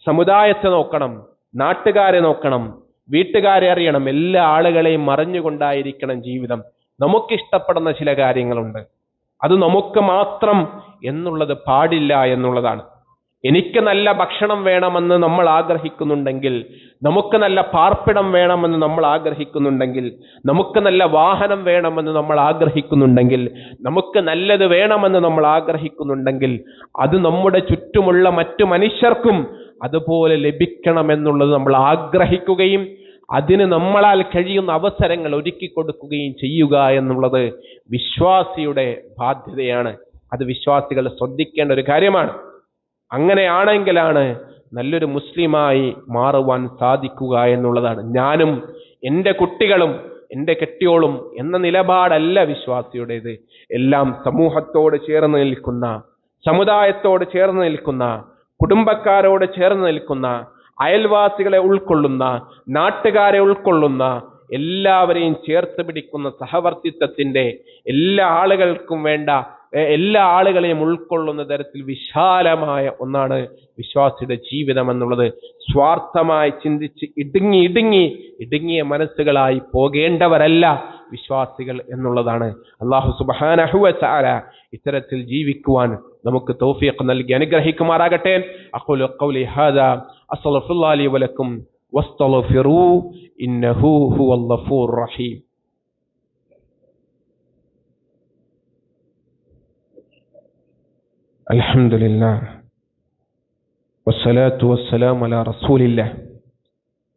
സമുദായത്തെ നോക്കണം, നാട്ടുകാരെ നോക്കണം, വീട്ടുകാരെ അറിയണം. എല്ലാ ആളുകളെയും മറിഞ്ഞുകൊണ്ടായിരിക്കണം ജീവിതം. നമുക്കിഷ്ടപ്പെടുന്ന ചില കാര്യങ്ങളുണ്ട്, അത് നമുക്ക് മാത്രം എന്നുള്ളത് പാടില്ല എന്നുള്ളതാണ്. എനിക്ക് നല്ല ഭക്ഷണം വേണമെന്ന് നമ്മൾ ആഗ്രഹിക്കുന്നുണ്ടെങ്കിൽ, നമുക്ക് നല്ല പാർപ്പിടം വേണമെന്ന് നമ്മൾ ആഗ്രഹിക്കുന്നുണ്ടെങ്കിൽ, നമുക്ക് നല്ല വാഹനം വേണമെന്ന് നമ്മൾ ആഗ്രഹിക്കുന്നുണ്ടെങ്കിൽ, നമുക്ക് നല്ലത് വേണമെന്ന് നമ്മൾ ആഗ്രഹിക്കുന്നുണ്ടെങ്കിൽ, അത് നമ്മുടെ ചുറ്റുമുള്ള മറ്റു മനുഷ്യർക്കും അതുപോലെ ലഭിക്കണമെന്നുള്ളത് നമ്മൾ ആഗ്രഹിക്കുകയും അതിന് നമ്മളാൽ കഴിയുന്ന അവസരങ്ങൾ ഒരുക്കി കൊടുക്കുകയും ചെയ്യുക എന്നുള്ളത് വിശ്വാസിയുടെ ബാധ്യതയാണ്. അത് വിശ്വാസികൾ ശ്രദ്ധിക്കേണ്ട ഒരു കാര്യമാണ്. അങ്ങനെയാണെങ്കിലാണ് നല്ലൊരു മുസ്ലിമായി മാറുവാൻ സാധിക്കുക എന്നുള്ളതാണ്. ഞാനും എൻ്റെ കുട്ടികളും എൻ്റെ കെട്ടിയോളും എന്ന നിലപാടല്ല വിശ്വാസിയുടേത്. എല്ലാം സമൂഹത്തോട് ചേർന്ന് നിൽക്കുന്ന, സമുദായത്തോട് ചേർന്ന് നിൽക്കുന്ന, കുടുംബക്കാരോട് ചേർന്ന് നിൽക്കുന്ന, അയൽവാസികളെ ഉൾക്കൊള്ളുന്ന, നാട്ടുകാരെ ഉൾക്കൊള്ളുന്ന, എല്ലാവരെയും ചേർത്ത് പിടിക്കുന്ന സഹവർത്തിത്വത്തിന്റെ, എല്ലാ ആളുകൾക്കും വേണ്ട, എല്ലാ ആളുകളെയും ഉൾക്കൊള്ളുന്ന തരത്തിൽ വിശാലമായ ഒന്നാണ് വിശ്വാസിയുടെ ജീവിതം എന്നുള്ളത്. സ്വാർത്ഥമായി ചിന്തിച്ച് ഇടുങ്ങിയ മനസ്സുകളായി പോകേണ്ടവരല്ല വിശ്വാസികൾ എന്നുള്ളതാണ്. അല്ലാഹു സുബ്ഹാനഹു വ തആല ഇത്തരത്തിൽ ജീവിക്കുവാൻ നമുക്ക് തൗഫീഖ് നൽകി അനുഗ്രഹിക്കുമാറാകട്ടെ. അഖൂലു ഖൗലി ഹാദാ അസ്തഗ്ഫിറുല്ലാഹി ലി വലക്കും വസ്തഗ്ഫിറൂ ഇന്നഹു ഹുവൽ ഗഫൂറുർ റഹീം. അൽഹംദുലില്ലാഹ് വസ്സലാത്തു വസ്സലാമു അലാ റസൂലില്ലാഹ്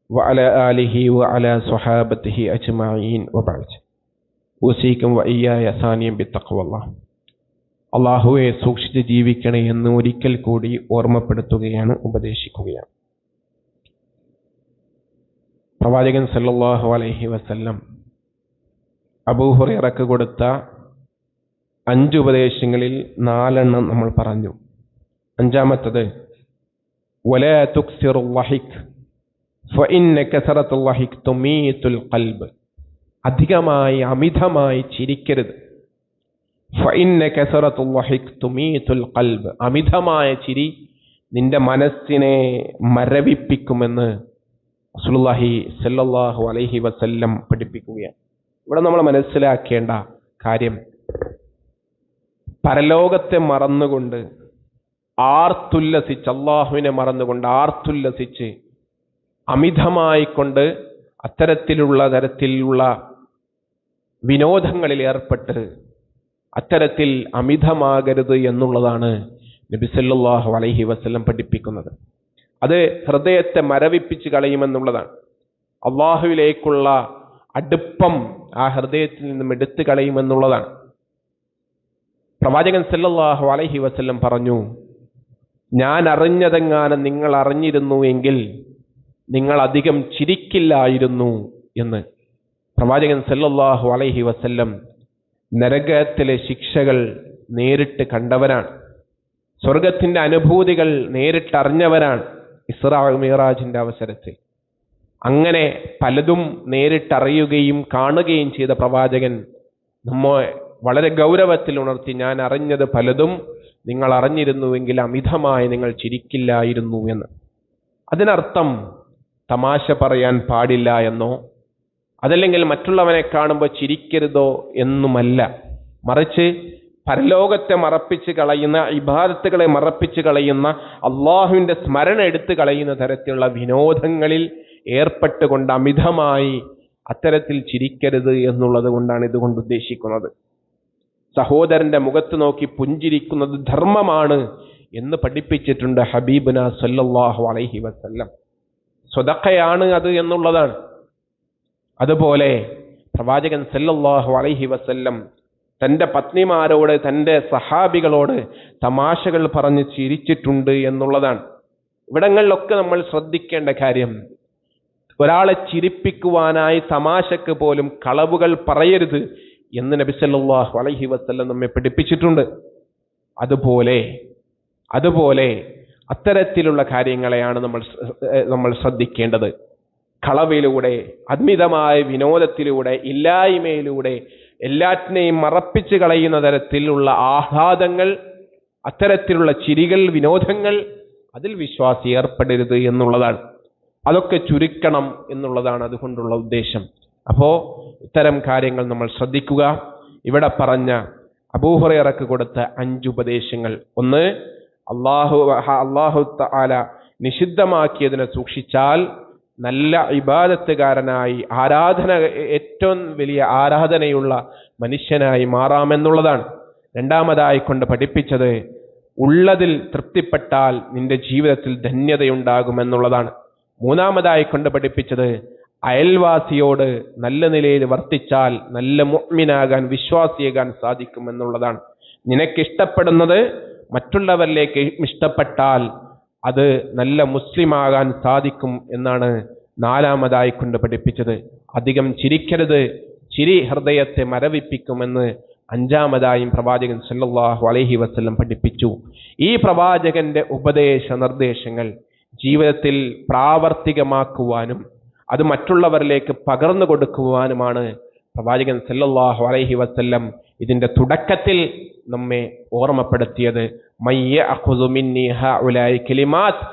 വഅലാ ആലിഹി വഅലാ സ്വഹാബത്തിഹി അജ്മഈൻ വബഅദ്. ഉസീകും വഇയ്യായ സാനിയം ബിത്തഖ്വല്ലാഹ്. അല്ലാഹുവെ സൂക്ഷിച്ച് ജീവിക്കണേ എന്ന് ഒരിക്കൽ കൂടി ഓർമ്മപ്പെടുത്തുകയാണ്, ഉപദേശിക്കുകയാണ്. പ്രവാചകൻ സല്ലല്ലാഹു അലൈഹി വസല്ലം അബൂ ഹുറൈറക്ക് കൊടുത്ത 5 ഉപദേശങ്ങളിൽ 4 നമ്മൾ പറഞ്ഞു. 5-മത്തേത് വലാ തുക്സിറുൽ ലഹിക് ഫഇന്ന കസറത്തുൽ ലഹിക് തുമീതുൽ ഖൽബ്. അധികമായി അമിതമായി ചിരിക്കരുത്. ഫഇന്ന കസറത്തുൽ ലഹിക് തുമീതുൽ ഖൽബ്. അമിതമായ ചിരി നിന്റെ മനസ്സിനെ മരവിപ്പിക്കുമെന്ന് റസൂലുള്ളാഹി സ്വല്ലല്ലാഹു അലൈഹി വസല്ലം പഠിപ്പിക്കുകയാണ്. ഇവിടെ നമ്മൾ മനസ്സിലാക്കേണ്ട കാര്യം, പരലോകത്തെ മറന്നുകൊണ്ട് ആർത്തുല്ലസിച്ച്, അള്ളാഹുവിനെ മറന്നുകൊണ്ട് ആർത്തുല്ലസിച്ച് അമിതമായി കൊണ്ട് അത്തരത്തിലുള്ള തരത്തിലുള്ള വിനോദങ്ങളിൽ ഏർപ്പെട്ട് അത്തരത്തിൽ അമിതമാകരുത് എന്നുള്ളതാണ് നബി സല്ലല്ലാഹു അലൈഹി വസല്ലം പഠിപ്പിക്കുന്നത്. അത് ഹൃദയത്തെ മരവിപ്പിച്ച് കളയുമെന്നുള്ളതാണ്. അള്ളാഹുവിലേക്കുള്ള അടുപ്പം ആ ഹൃദയത്തിൽ നിന്നും എടുത്തു കളയുമെന്നുള്ളതാണ്. പ്രവാചകൻ സല്ലല്ലാഹു അലൈഹി വസല്ലം പറഞ്ഞു, ഞാൻ അറിഞ്ഞതെങ്ങാനും നിങ്ങൾ അറിഞ്ഞിരുന്നു എങ്കിൽ നിങ്ങൾ അധികം ചിരിക്കില്ലായിരുന്നു എന്ന്. പ്രവാചകൻ സല്ലല്ലാഹു അലൈഹി വസല്ലം നരകത്തിലെ ശിക്ഷകൾ നേരിട്ട് കണ്ടവരാണ്, സ്വർഗത്തിന്റെ അനുഭൂതികൾ നേരിട്ടറിഞ്ഞവരാണ് ഇസ്രാ മിഅ്റാജിന്റെ അവസരത്തിൽ. അങ്ങനെ പലതും നേരിട്ടറിയുകയും കാണുകയും ചെയ്ത പ്രവാചകൻ നമ്മെ വളരെ ഗൗരവത്തിൽ ഉണർത്തി, ഞാൻ അറിഞ്ഞത് പലതും നിങ്ങൾ അറിഞ്ഞിരുന്നുവെങ്കിൽ അമിതമായി നിങ്ങൾ ചിരിക്കില്ലായിരുന്നു എന്ന്. അതിനർത്ഥം തമാശ പറയാൻ പാടില്ല എന്നോ അതല്ലെങ്കിൽ മറ്റുള്ളവനെ കാണുമ്പോൾ ചിരിക്കരുതോ എന്നുമല്ല. മറിച്ച് പരലോകത്തെ മറപ്പിച്ച് കളയുന്ന, ഇബാദത്തുകളെ മറപ്പിച്ച് കളയുന്ന, അള്ളാഹുവിന്റെ സ്മരണ എടുത്തു കളയുന്ന തരത്തിലുള്ള വിനോദങ്ങളിൽ ഏർപ്പെട്ടുകൊണ്ട് അമിതമായി അത്തരത്തിൽ ചിരിക്കരുത് എന്നുള്ളത് കൊണ്ടാണ് ഇതുകൊണ്ട് ഉദ്ദേശിക്കുന്നത്. സഹോദരന്റെ മുഖത്ത് നോക്കി പുഞ്ചിരിക്കുന്നത് ധർമ്മമാണ് എന്ന് പഠിപ്പിച്ചിട്ടുണ്ട് ഹബീബുന സല്ലല്ലാഹു അലൈഹി വസല്ലം. സ്വദഖയാണ് അത് എന്നുള്ളതാണ്. അതുപോലെ പ്രവാചകൻ സല്ലല്ലാഹു അലൈഹി വസല്ലം തന്റെ പത്നിമാരോട്, തന്റെ സഹാബികളോട് തമാശകൾ പറഞ്ഞ് ചിരിച്ചിട്ടുണ്ട് എന്നുള്ളതാണ്. ഇവിടങ്ങളിലൊക്കെ നമ്മൾ ശ്രദ്ധിക്കേണ്ട കാര്യം, ഒരാളെ ചിരിപ്പിക്കുവാനായി തമാശക്ക് പോലും കളവുകൾ പറയരുത് എന്ന് നബി സല്ലല്ലാഹു അലൈഹി വസല്ലം നമ്മെ പഠിപ്പിച്ചിട്ടുണ്ട്. അതുപോലെ അത്തരത്തിലുള്ള കാര്യങ്ങളെയാണ് നമ്മൾ ശ്രദ്ധിക്കേണ്ടത്. കളവിലൂടെ, അമിതമായ വിനോദത്തിലൂടെ, ഇല്ലായ്മയിലൂടെ എല്ലാറ്റിനെയും മറപ്പിച്ച് കളയുന്ന തരത്തിലുള്ള ആഹ്ലാദങ്ങൾ, അത്തരത്തിലുള്ള ചിരികൾ, വിനോദങ്ങൾ, അതിൽ വിശ്വാസി ഏർപ്പെടരുത് എന്നുള്ളതാണ്. അതൊക്കെ ചുരുക്കണം എന്നുള്ളതാണ് അതുകൊണ്ടുള്ള ഉദ്ദേശം. അപ്പോ ഇത്തരം കാര്യങ്ങൾ നമ്മൾ ശ്രദ്ധിക്കുക. ഇവിടെ പറഞ്ഞ അബൂ ഹുറൈറക്ക് കൊടുത്ത 5 ഉപദേശങ്ങൾ: ഒന്ന്, അല്ലാഹു തആല നിഷിദ്ധമാക്കിയതിനെ സൂക്ഷിച്ചാൽ നല്ല ഇബാദത്തുകാരനായി, ഏറ്റവും വലിയ ആരാധനയുള്ള മനുഷ്യനായി മാറാമെന്നുള്ളതാണ്. രണ്ടാമതായി കൊണ്ട് പഠിപ്പിച്ചത് ഉള്ളതിൽ തൃപ്തിപ്പെട്ടാൽ നിന്റെ ജീവിതത്തിൽ ധന്യതയുണ്ടാകുമെന്നുള്ളതാണ്. മൂന്നാമതായി കൊണ്ട് പഠിപ്പിച്ചത് അയൽവാസിയോട് നല്ല നിലയിൽ വർത്തിച്ചാൽ നല്ല മുഅ്മിനാകാൻ, വിശ്വാസിയാകാൻ സാധിക്കുമെന്നുള്ളതാണ്. നിനക്കിഷ്ടപ്പെടുന്നത് മറ്റുള്ളവരിലേക്ക് ഇഷ്ടപ്പെട്ടാൽ അത് നല്ല മുസ്ലിമാകാൻ സാധിക്കും എന്നാണ് നാലാമതായി കൊണ്ട് പഠിപ്പിച്ചത്. അധികം ചിരിക്കരുത്, ചിരി ഹൃദയത്തെ മരവിപ്പിക്കുമെന്ന് അഞ്ചാമതായും പ്രവാചകൻ സല്ലല്ലാഹു അലൈഹി വസല്ലം പഠിപ്പിച്ചു. ഈ പ്രവാചകന്റെ ഉപദേശ നിർദ്ദേശങ്ങൾ ജീവിതത്തിൽ പ്രാവർത്തികമാക്കുവാനും അത് മറ്റുള്ളവരിലേക്ക് പകർന്നു കൊടുക്കുവാനുമാണ് പ്രവാചകൻ സല്ലല്ലാഹു അലൈഹി വസല്ലം ഇതിന്റെ തുടക്കത്തിൽ നമ്മെ ഓർമ്മപ്പെടുത്തിയത്. മയ്യഅഖുദു മിന്നി ഹഉലായി കലിമാത്ത്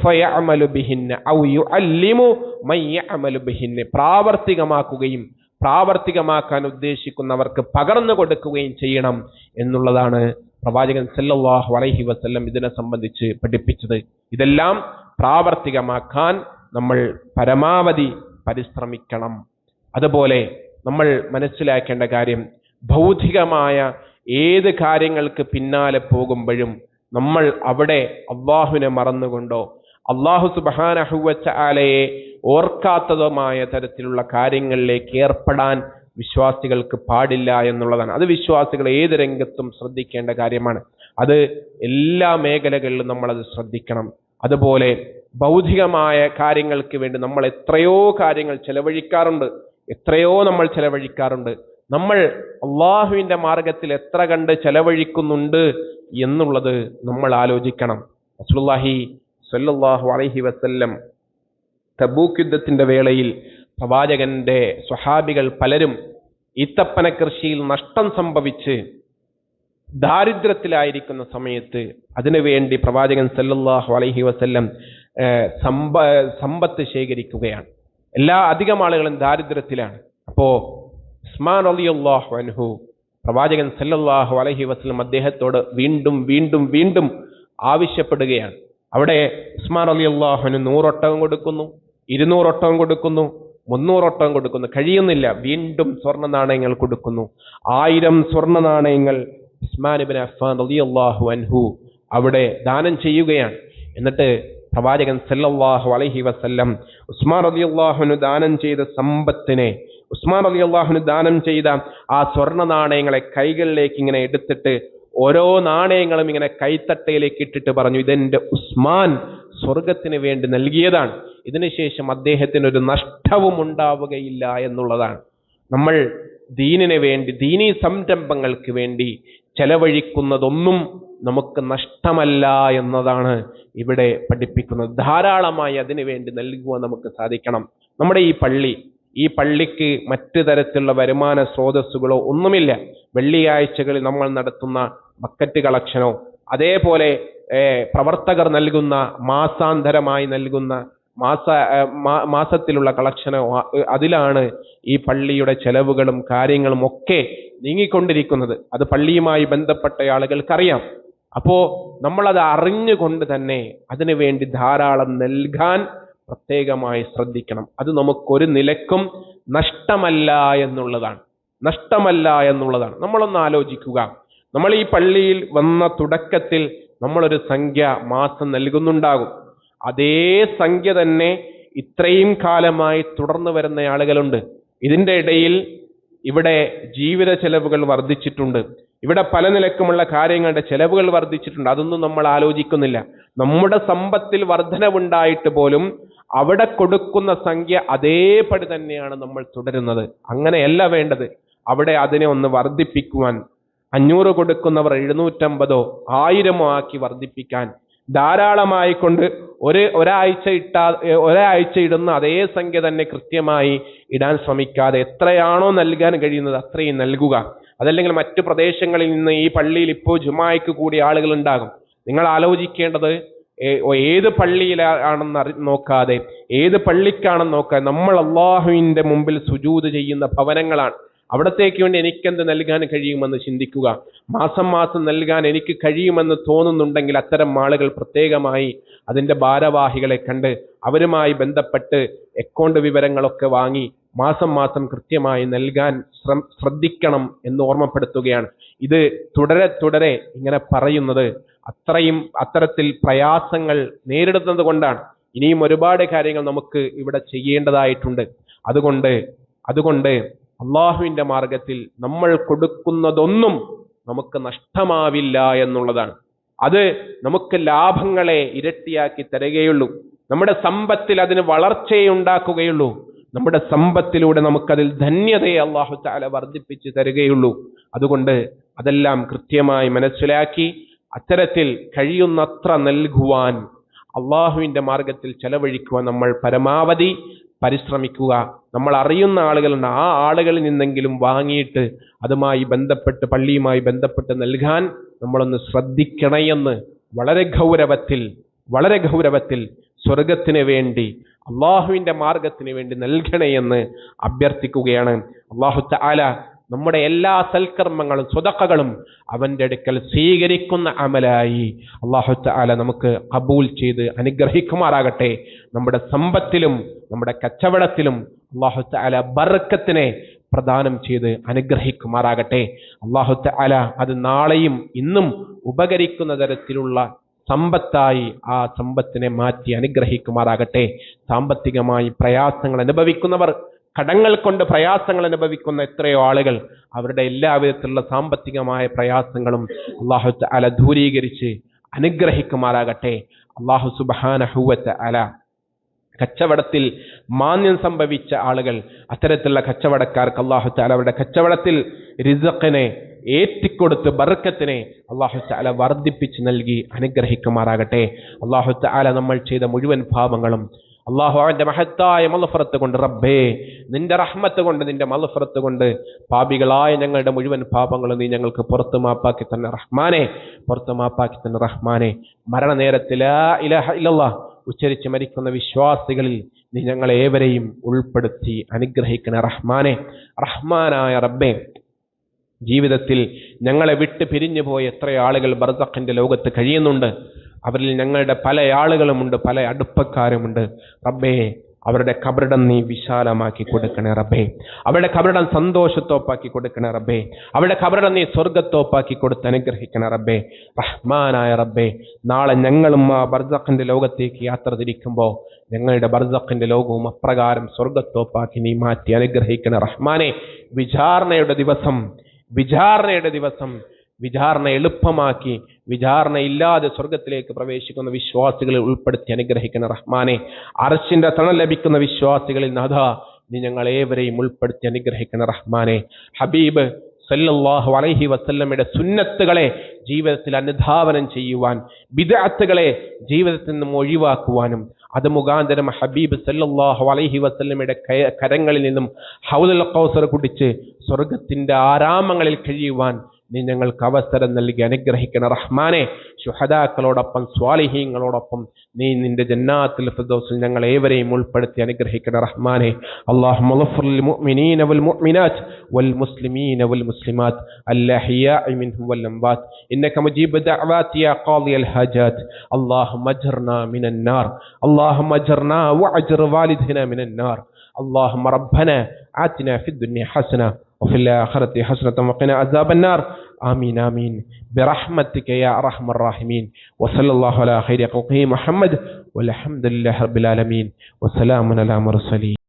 ഫയഅമലു ബിഹിന്ന ഔ യുഅല്ലിമു മയ്യഅമലു ബിഹിന്ന. പ്രാവർത്തികമാക്കുകയും പ്രാവർത്തികമാക്കാൻ ഉദ്ദേശിക്കുന്നവർക്ക് പകർന്നു കൊടുക്കുകയും ചെയ്യണം എന്നുള്ളതാണ് പ്രവാചകൻ സല്ലല്ലാഹു അലൈഹി വസല്ലം ഇതിനെ സംബന്ധിച്ച് പഠിപ്പിച്ചത്. ഇതെല്ലാം പ്രാവർത്തികമാക്കാൻ നമ്മൾ പരമാവധി പരിശ്രമിക്കണം. അതുപോലെ നമ്മൾ മനസ്സിലാക്കേണ്ട കാര്യം, ഭൗതികമായ ഏത് കാര്യങ്ങൾക്ക് പിന്നാലെ പോകുമ്പോഴും നമ്മൾ അവിടെ അള്ളാഹുവിനെ മറന്നുകൊണ്ടോ അള്ളാഹു സുബ്ഹാനഹു വ തആലയെ ഓർക്കാത്തതുമായ തരത്തിലുള്ള കാര്യങ്ങളിലേക്ക് ഏർപ്പെടാൻ വിശ്വാസികൾക്ക് പാടില്ല എന്നുള്ളതാണ്. അത് വിശ്വാസികൾ ഏത് രംഗത്തും ശ്രദ്ധിക്കേണ്ട കാര്യമാണ്. അത് എല്ലാ മേഖലകളിലും നമ്മളത് ശ്രദ്ധിക്കണം. അതുപോലെ ഭൗതികമായ കാര്യങ്ങൾക്ക് വേണ്ടി നമ്മൾ എത്രയോ കാര്യങ്ങൾ ചെലവഴിക്കാറുണ്ട്. നമ്മൾ അള്ളാഹുവിന്റെ മാർഗത്തിൽ എത്ര കണ്ട് ചെലവഴിക്കുന്നുണ്ട് എന്നുള്ളത് നമ്മൾ ആലോചിക്കണം. റസൂലുള്ളാഹി സ്വല്ലല്ലാഹു അലൈഹി വസല്ലം തബൂക്ക് യുദ്ധത്തിന്റെ വേളയിൽ പ്രവാചകന്റെ സ്വഹാബികൾ പലരും ഈത്തപ്പന കൃഷിയിൽ നഷ്ടം സംഭവിച്ച് ദാരിദ്ര്യത്തിലായിരിക്കുന്ന സമയത്ത് അതിനുവേണ്ടി പ്രവാചകൻ സല്ലല്ലാഹു അലൈഹി വസല്ലം സമ്പത്ത് ശേഖരിക്കുകയാണ്. അധികം ആളുകളും ദാരിദ്ര്യത്തിലാണ്. അപ്പോ ഉസ്മാൻ റളിയല്ലാഹു അൻഹു പ്രവാചകൻ സല്ലല്ലാഹു അലൈഹി വസല്ലം അദ്ദേഹത്തോട് വീണ്ടും വീണ്ടും വീണ്ടും ആവശ്യപ്പെടുകയാണ്. അവിടെ ഉസ്മാൻ റളിയല്ലാഹു അൻഹു 100 ഒട്ടകം കൊടുക്കുന്നു, 200 ഒട്ടകം കൊടുക്കുന്നു, 300 ഒട്ടകം കൊടുക്കുന്നു. കഴിയുന്നില്ല. വീണ്ടും സ്വർണ്ണ നാണയങ്ങൾ കൊടുക്കുന്നു. 1000 സ്വർണ്ണ നാണയങ്ങൾ ഉസ്മാൻ ഇബ്നു അഫ്ഫാൻ റളിയല്ലാഹു അൻഹു അവിടെ ദാനം ചെയ്യുകയാണ്. എന്നിട്ട് പ്രവാചകൻ സല്ലല്ലാഹു അലൈഹി വസല്ലം ഉസ്മാൻ റളിയല്ലാഹു അൻഹു ദാനം ചെയ്ത സമ്പത്തിനെ, ഉസ്മാൻ റളിയല്ലാഹു അൻഹു ദാനം ചെയ്ത ആ സ്വർണ്ണ നാണയങ്ങളെ കൈകളിലേക്ക് ഇങ്ങനെ എടുത്തിട്ട് ഓരോ നാണയങ്ങളും ഇങ്ങനെ കൈത്തട്ടയിലേക്ക് ഇട്ടിട്ട് പറഞ്ഞു, ഇതെന്റെ ഉസ്മാൻ സ്വർഗത്തിന് വേണ്ടി നൽകിയതാണ്. ഇതിനുശേഷം അദ്ദേഹത്തിന് ഒരു നഷ്ടവും ഉണ്ടാവുകയില്ല എന്നുള്ളതാണ്. നമ്മൾ ദീനിന് വേണ്ടി, ദീനീ സംരംഭങ്ങൾക്ക് വേണ്ടി ചെലവഴിക്കുന്നതൊന്നും നമുക്ക് നഷ്ടമല്ല എന്നതാണ് ഇവിടെ പഠിപ്പിക്കുന്നത്. ധാരാളമായി അതിനു വേണ്ടി നൽകുവാൻ നമുക്ക് സാധിക്കണം. നമ്മുടെ ഈ പള്ളിക്ക് മറ്റു തരത്തിലുള്ള വരുമാന സ്രോതസ്സുകളോ ഒന്നുമില്ല. വെള്ളിയാഴ്ചകളിൽ നമ്മൾ നടത്തുന്ന ബക്കറ്റ് കളക്ഷനോ അതേപോലെ പ്രവർത്തകർ നൽകുന്ന മാസാന്തരമായി നൽകുന്ന മാസത്തിലുള്ള കളക്ഷനോ അതിലാണ് ഈ പള്ളിയുടെ ചെലവുകളും കാര്യങ്ങളും ഒക്കെ നീങ്ങിക്കൊണ്ടിരിക്കുന്നത്. അത് പള്ളിയുമായി ബന്ധപ്പെട്ട ആളുകൾക്കറിയാം. അപ്പോ നമ്മളത് അറിഞ്ഞുകൊണ്ട് തന്നെ അതിനു വേണ്ടി ധാരാളം നൽകാൻ പ്രത്യേകമായി ശ്രദ്ധിക്കണം. അത് നമുക്കൊരു നിലക്കും നഷ്ടമല്ല എന്നുള്ളതാണ്. നമ്മളൊന്ന് ആലോചിക്കുക. നമ്മൾ ഈ പള്ളിയിൽ വന്ന തുടക്കത്തിൽ നമ്മളൊരു സംഖ്യ മാസം നൽകുന്നുണ്ടാകും. അതേ സംഖ്യ തന്നെ ഇത്രയും കാലമായി തുടർന്നു വരുന്ന ആളുകളുണ്ട്. ഇതിന്റെ ഇടയിൽ ഇവിടെ ജീവിത ചെലവുകൾ വർദ്ധിച്ചിട്ടുണ്ട്. ഇവിടെ പല നിലക്കുമുള്ള കാര്യങ്ങളുടെ ചെലവുകൾ വർദ്ധിച്ചിട്ടുണ്ട്. അതൊന്നും നമ്മൾ ആലോചിക്കുന്നില്ല. നമ്മുടെ സമ്പത്തിൽ വർധനവുണ്ടായിട്ട് പോലും അവിടെ കൊടുക്കുന്ന സംഖ്യ അതേപടി തന്നെയാണ് നമ്മൾ തുടരുന്നത്. അങ്ങനെയല്ല വേണ്ടത്. അവിടെ അതിനെ ഒന്ന് വർദ്ധിപ്പിക്കുവാൻ, 500 കൊടുക്കുന്നവർ 750 1000 ആക്കി വർദ്ധിപ്പിക്കാൻ, ധാരാളമായി കൊണ്ട് ഒരാഴ്ച ഇടുന്ന അതേ സംഖ്യ തന്നെ കൃത്യമായി ഇടാൻ ശ്രമിക്കാതെ എത്രയാണോ നൽകാൻ കഴിയുന്നത് അത്രയും നൽകുക. അതല്ലെങ്കിൽ മറ്റു പ്രദേശങ്ങളിൽ നിന്ന് ഈ പള്ളിയിൽ ഇപ്പോൾ ജുമായ്ക്ക് കൂടിയ ആളുകൾ ഉണ്ടാകും. നിങ്ങൾ ആലോചിക്കേണ്ടത് ഏത് പള്ളിയിലാണെന്ന് നോക്കാതെ, ഏത് പള്ളിക്കാണെന്ന് നോക്കാതെ, നമ്മൾ അള്ളാഹുവിന്റെ മുമ്പിൽ സുജൂദ് ചെയ്യുന്ന ഭവനങ്ങളാണ്. അവിടത്തേക്ക് വേണ്ടി എനിക്കെന്ത് നൽകാൻ കഴിയുമെന്ന് ചിന്തിക്കുക. മാസം മാസം നൽകാൻ എനിക്ക് കഴിയുമെന്ന് തോന്നുന്നുണ്ടെങ്കിൽ അത്തരം ആളുകൾ പ്രത്യേകമായി അതിന്റെ ഭാരവാഹികളെ കണ്ട് അവരുമായി ബന്ധപ്പെട്ട് അക്കൗണ്ട് വിവരങ്ങളൊക്കെ വാങ്ങി മാസം മാസം കൃത്യമായി നൽകാൻ ശ്രദ്ധിക്കണം എന്ന് ഓർമ്മപ്പെടുത്തുകയാണ്. ഇത് തുടരെ ഇങ്ങനെ പറയുന്നത് അത്തരത്തിൽ പ്രയാസങ്ങൾ നേരിടുന്നത് കൊണ്ടാണ്. ഇനിയും ഒരുപാട് കാര്യങ്ങൾ നമുക്ക് ഇവിടെ ചെയ്യേണ്ടതായിട്ടുണ്ട്. അതുകൊണ്ട് അള്ളാഹുവിന്റെ മാർഗത്തിൽ നമ്മൾ കൊടുക്കുന്നതൊന്നും നമുക്ക് നഷ്ടമാവില്ല എന്നുള്ളതാണ്. അത് നമുക്ക് ലാഭങ്ങളെ ഇരട്ടിയാക്കി തരികയുള്ളൂ. നമ്മുടെ സമ്പത്തിൽ അതിന് വളർച്ചയെ ഉണ്ടാക്കുകയുള്ളൂ. നമ്മുടെ സമ്പത്തിലൂടെ നമുക്കതിൽ ധന്യതയെ അല്ലാഹു തആല വർദ്ധിപ്പിച്ച് തരികയുള്ളൂ. അതുകൊണ്ട് അതെല്ലാം കൃത്യമായി മനസ്സിലാക്കി അത്തരത്തിൽ കഴിയുന്നത്ര നൽകുവാൻ, അള്ളാഹുവിന്റെ മാർഗത്തിൽ ചെലവഴിക്കുവാൻ നമ്മൾ പരമാവധി പരിശ്രമിക്കുക. നമ്മൾ അറിയുന്ന ആളുകളുണ്ട്, ആ ആളുകളിൽ നിന്നെങ്കിലും വാങ്ങിയിട്ട് അതുമായി ബന്ധപ്പെട്ട് പള്ളിയുമായി ബന്ധപ്പെട്ട് നൽകാൻ നമ്മളൊന്ന് ശ്രദ്ധിക്കണമെന്ന് വളരെ ഗൗരവത്തിൽ സ്വർഗത്തിന് വേണ്ടി, അള്ളാഹുവിന്റെ മാർഗത്തിന് വേണ്ടി നൽകണമെന്ന് അഭ്യർത്ഥിക്കുകയാണ്. അല്ലാഹു തആല നമ്മുടെ എല്ലാ സൽക്കർമ്മങ്ങളും സ്വതക്കകളും അവന്റെ അടുക്കൽ സ്വീകരിക്കുന്ന അമലായി അല്ലാഹു തആല നമുക്ക് ഖബൂൽ ചെയ്ത് അനുഗ്രഹിക്കുമാറാകട്ടെ. നമ്മുടെ സമ്പത്തിലും നമ്മുടെ കച്ചവടത്തിലും അല്ലാഹു തആല ബർക്കത്തിനെ പ്രദാനം ചെയ്ത് അനുഗ്രഹിക്കുമാറാകട്ടെ. അല്ലാഹു തആല അത് നാളെയും ഇന്നും ഉപകരിക്കുന്ന തരത്തിലുള്ള സമ്പത്തായി ആ സമ്പത്തിനെ മാറ്റി അനുഗ്രഹിക്കുമാറാകട്ടെ. സാമ്പത്തികമായി പ്രയാസങ്ങൾ അനുഭവിക്കുന്നവർ, കടങ്ങൾ കൊണ്ട് പ്രയാസങ്ങൾ അനുഭവിക്കുന്ന എത്രയോ ആളുകൾ, അവരുടെ എല്ലാവിധത്തിലുള്ള സാമ്പത്തികമായ പ്രയാസങ്ങളും അല്ലാഹു തആല ദൂരീകരിച്ച് അനുഗ്രഹിക്കുമാറാകട്ടെ. അല്ലാഹു സുബ്ഹാനഹു വ തആല കച്ചവടത്തിൽ മാന്യം സംഭവിച്ച ആളുകൾ, അത്തരത്തിലുള്ള കച്ചവടക്കാർക്ക് അല്ലാഹു തആല അവരുടെ കച്ചവടത്തിൽ റിസ്ഖിനെ ഏറ്റിക്കൊടുത്ത് ബർക്കത്തിനെ അല്ലാഹു തആല വർദ്ധിപ്പിച്ച് നൽകി അനുഗ്രഹിക്കുമാറാകട്ടെ. അല്ലാഹു തആല നമ്മൾ ചെയ്ത മുഴുവൻ പാപങ്ങളും അല്ലാഹു അവന്റെ മഹത്തായ മഗ്ഫിറത്ത് കൊണ്ട്, റബ്ബേ നിന്റെ റഹ്മത്ത് കൊണ്ട്, നിന്റെ മഗ്ഫിറത്ത് കൊണ്ട് പാപികളായ ഞങ്ങളുടെ മുഴുവൻ പാപങ്ങളും നീ ഞങ്ങൾക്ക് പുറത്തു മാപ്പാക്കി തന്നെ റഹ്മാനെ. മരണനേരത്തിൽ ലാ ഇലാഹ ഇല്ലല്ലാഹ് ഉച്ചരിച്ച് മരിക്കുന്ന വിശ്വാസികളിൽ നീ ഞങ്ങളെ ഏവരെയും ഉൾപ്പെടുത്തി അനുഗ്രഹിക്കണേ റഹ്മാനെ. റഹ്മാനായ റബ്ബേ, ജീവിതത്തിൽ ഞങ്ങളെ വിട്ട് പിരിഞ്ഞു പോയ എത്രയോ ആളുകൾ ബർസഖിന്റെ ലോകത്ത് കഴിയുന്നുണ്ട്. അവരിൽ ഞങ്ങളുടെ പല ആളുകളുമുണ്ട്, പല അടുപ്പക്കാരുമുണ്ട്. റബ്ബേ, അവരുടെ ഖബറിടം നീ വിശാലമാക്കി കൊടുക്കണേ റബ്ബേ. അവരുടെ ഖബറിടം സന്തോഷത്തോപ്പാക്കി കൊടുക്കണേ റബ്ബേ. അവരുടെ ഖബറിടം നീ സ്വർഗത്തോപ്പാക്കി കൊടുത്ത് അനുഗ്രഹിക്കണേ റബ്ബേ. റഹ്മാനായ റബ്ബേ, നാളെ ഞങ്ങളും ആ ബർസഖിന്റെ ലോകത്തേക്ക് യാത്ര തിരിക്കുമ്പോൾ ഞങ്ങളുടെ ബർസഖിന്റെ ലോകവും അപ്രകാരം സ്വർഗത്തോപ്പാക്കി നീ മാറ്റി അനുഗ്രഹിക്കണേ റഹ്മാനെ. വിചാരണയുടെ ദിവസം വിചാരണ എളുപ്പമാക്കി, വിചാരണ ഇല്ലാതെ സ്വർഗത്തിലേക്ക് പ്രവേശിക്കുന്ന വിശ്വാസികളെ ഉൾപ്പെടുത്തി അനുഗ്രഹിക്കുന്ന റഹ്മാനെ. അർശിന്റെ തണൽ ലഭിക്കുന്ന വിശ്വാസികളിൽ നാഥാ നീ ഞങ്ങളേവരെയും ഉൾപ്പെടുത്തി അനുഗ്രഹിക്കുന്ന റഹ്മാനെ. ഹബീബ് സല്ലല്ലാഹു അലൈഹി വസല്ലമയുടെ സുന്നത്തുകളെ ജീവിതത്തിൽ അനുധാവനം ചെയ്യുവാൻ, ബിദ്അത്തുകളെ ജീവിതത്തിൽ നിന്നും ഒഴിവാക്കുവാനും, അത് മുഖാന്തരം ഹബീബ് സല്ലല്ലാഹു അലൈഹി വസല്ലമയുടെ കരങ്ങളിൽ നിന്നും ഹൗദുൽ കൗസർ കുടിച്ച് സ്വർഗത്തിന്റെ ആരാമങ്ങളിൽ കഴിയുവാൻ നീ ഞങ്ങൾക്ക് അവസരം നൽകി അനുഗ്രഹിക്കണ റഹ്മാനെ. ശുഹദാക്കളോടൊപ്പം സ്വാലിഹീങ്ങളോടൊപ്പം നീ നിന്റെ ജന്നാത്തുൽ ഫിർദൗസിൽ ഞങ്ങൾ ഏവരെയും ഉൾപ്പെടുത്തി അനുഗ്രഹിക്കണ റഹ്മാനെ. അല്ലാഹുമ്മ ഗ്ഫിർ ലിൽ മുഅ്മിനീന വൽ മുഅ്മിനാത്ത് വൽ മുസ്ലിമീന വൽ മുസ്ലിമാത്ത് അൽഅഹ്യാഇ മിൻഹും വൽ അംവാത്ത് ഇന്നക മുജീബു ദഅവാതി യാ ഖാദിയൽ ഹാജാത്ത്. അല്ലാഹുമ്മ അജ്ർനാ മിനൻ നാർ, അല്ലാഹുമ്മ അജ്ർനാ വഅജ്ർ വാലിദിനാ മിനൻ നാർ. اللهم ربنا آتنا في الدنيا حسنة وفي الآخرة حسنة وقنا عذاب النار. آمين آمين برحمتك يا أرحم الراحمين. وصلى الله على خير خلقه محمد والحمد لله رب العالمين. وسلام على المرسلين.